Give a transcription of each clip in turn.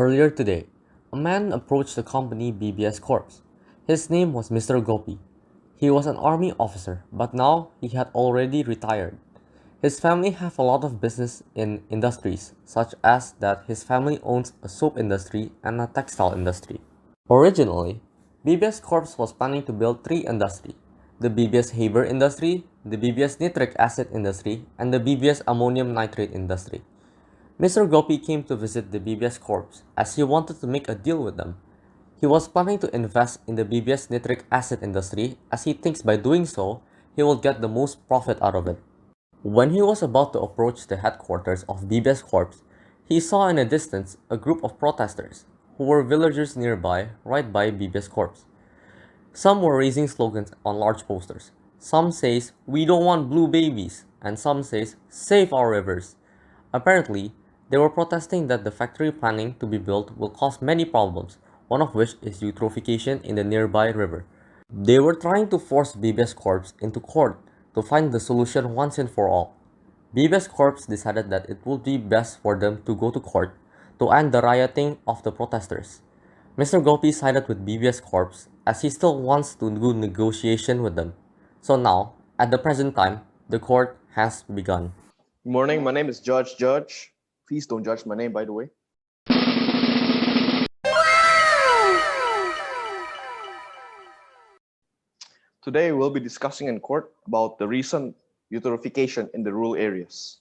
Earlier today, a man approached the company BBS Corps. His name was Mr. Gopi. He was an army officer, but now he had already retired. His family have a lot of business in industries, such as that his family owns a soap industry and a textile industry. Originally, BBS Corps was planning to build three industries: the BBS Haber industry, the BBS nitric acid industry, and the BBS ammonium nitrate industry. Mr. Gopi came to visit the BBS Corps as he wanted to make a deal with them. He was planning to invest in the BBS nitric acid industry as he thinks by doing so, he will get the most profit out of it. When he was about to approach the headquarters of BBS Corps, he saw in the distance a group of protesters, who were villagers nearby right by BBS Corps. Some were raising slogans on large posters. Some says, "We don't want blue babies," and some says, "Save our rivers." Apparently, they were protesting that the factory planning to be built will cause many problems, one of which is eutrophication in the nearby river. They were trying to force BBS Corps into court to find the solution once and for all. BBS Corps decided that it would be best for them to go to court to end the rioting of the protesters. Mr. Gopi sided with BBS Corps as he still wants to do negotiation with them. So now, at the present time, the court has begun. Good morning, my name is Judge Judge. Please don't judge my name, by the way. Today we'll be discussing in court about the recent eutrophication in the rural areas.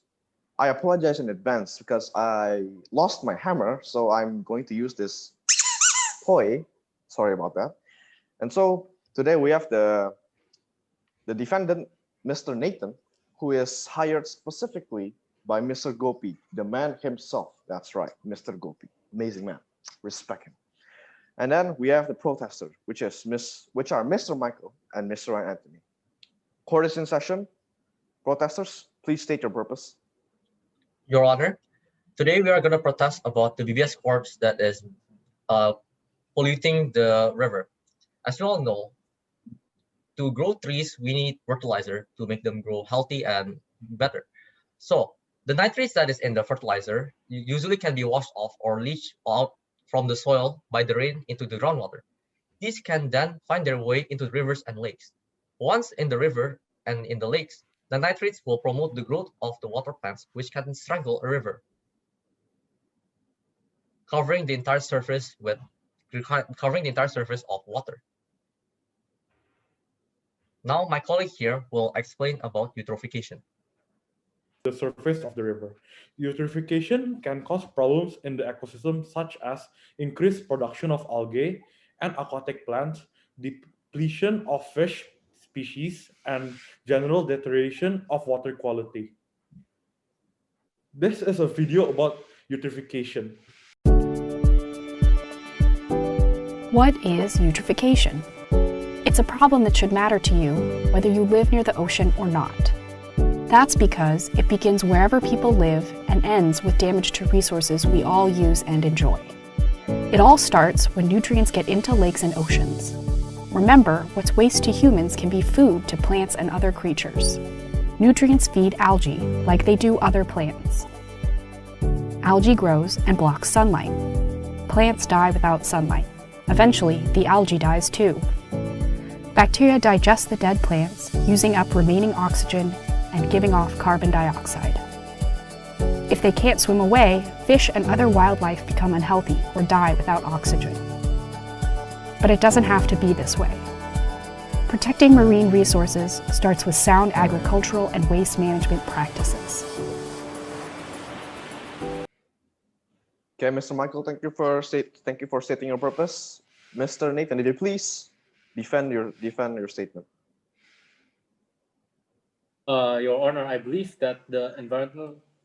I apologize in advance because I lost my hammer, so I'm going to use this toy. Sorry about that. And so today we have the defendant, Mr. Nathan, who is hired specifically by Mr. Gopi, the man himself. That's right, Mr. Gopi. Amazing man. Respect him. And then we have the protester, which are Mr. Michael and Mr. Anthony. Court is in session. Protesters, please state your purpose. Your Honor, today we are going to protest about the BBS Corps that is polluting the river. As you all know, to grow trees, we need fertilizer to make them grow healthy and better. So the nitrates that is in the fertilizer usually can be washed off or leached out from the soil by the rain into the groundwater. These can then find their way into the rivers and lakes. Once in the river and in the lakes, the nitrates will promote the growth of the water plants, which can strangle a river, covering the entire surface of water. Now, my colleague here will explain about eutrophication. The surface of the river. Eutrophication can cause problems in the ecosystem such as increased production of algae and aquatic plants, depletion of fish species, and general deterioration of water quality. This is a video about eutrophication. What is eutrophication? It's a problem that should matter to you, whether you live near the ocean or not. That's because it begins wherever people live and ends with damage to resources we all use and enjoy. It all starts when nutrients get into lakes and oceans. Remember, what's waste to humans can be food to plants and other creatures. Nutrients feed algae like they do other plants. Algae grows and blocks sunlight. Plants die without sunlight. Eventually, the algae dies too. Bacteria digest the dead plants, using up remaining oxygen and giving off carbon dioxide. If they can't swim away, fish and other wildlife become unhealthy or die without oxygen. But it doesn't have to be this way. Protecting marine resources starts with sound agricultural and waste management practices. Okay, Mr. Michael, thank you for stating your purpose. Mr. Nathan, did you please defend your statement? Your Honor, I believe that the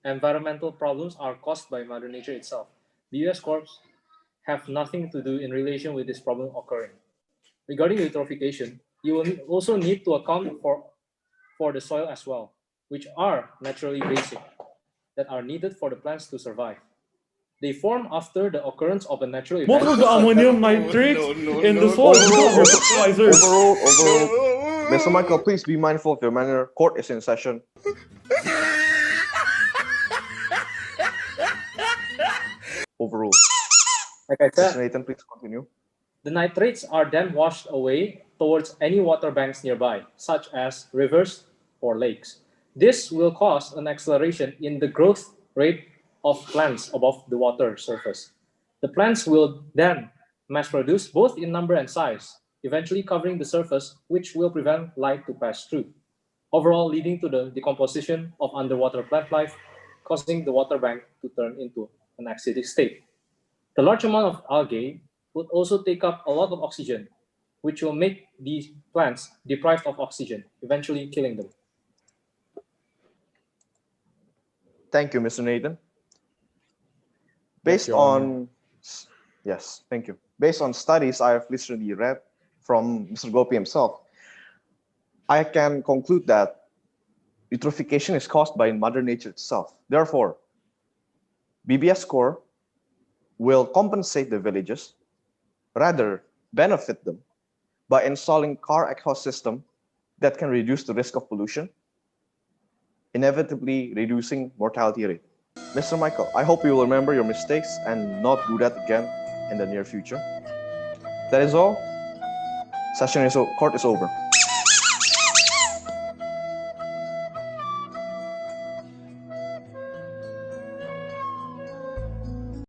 environmental problems are caused by Mother Nature itself. The U.S. Corps have nothing to do in relation with this problem occurring. Regarding eutrophication, you will also need to account for the soil as well, which are naturally basic, that are needed for the plants to survive. They form after the occurrence of a natural event. Most of the ammonium nitrates in the soil because of fertilizers. Overruled. Mr. Michael, please be mindful of your manner. Court is in session. Overruled. Like I Mr. said, Nathan, please continue. the nitrates are then washed away towards any water banks nearby, such as rivers or lakes. This will cause an acceleration in the growth rate of plants above the water surface. The plants will then mass produce both in number and size, eventually covering the surface, which will prevent light to pass through, overall leading to the decomposition of underwater plant life, causing the water bank to turn into an acidic state. The large amount of algae would also take up a lot of oxygen, which will make these plants deprived of oxygen, eventually killing them. Thank you, Mr. Nathan. Yes, Based Your Honor. on yes, thank you. Based on studies I have recently read from Mr. Gopi himself, I can conclude that eutrophication is caused by Mother Nature itself. Therefore, BBS core will compensate the villages, rather benefit them, by installing car ecosystem that can reduce the risk of pollution, inevitably reducing mortality rate. Mr. Michael, I hope you will remember your mistakes and not do that again in the near future. That is all. Court is over.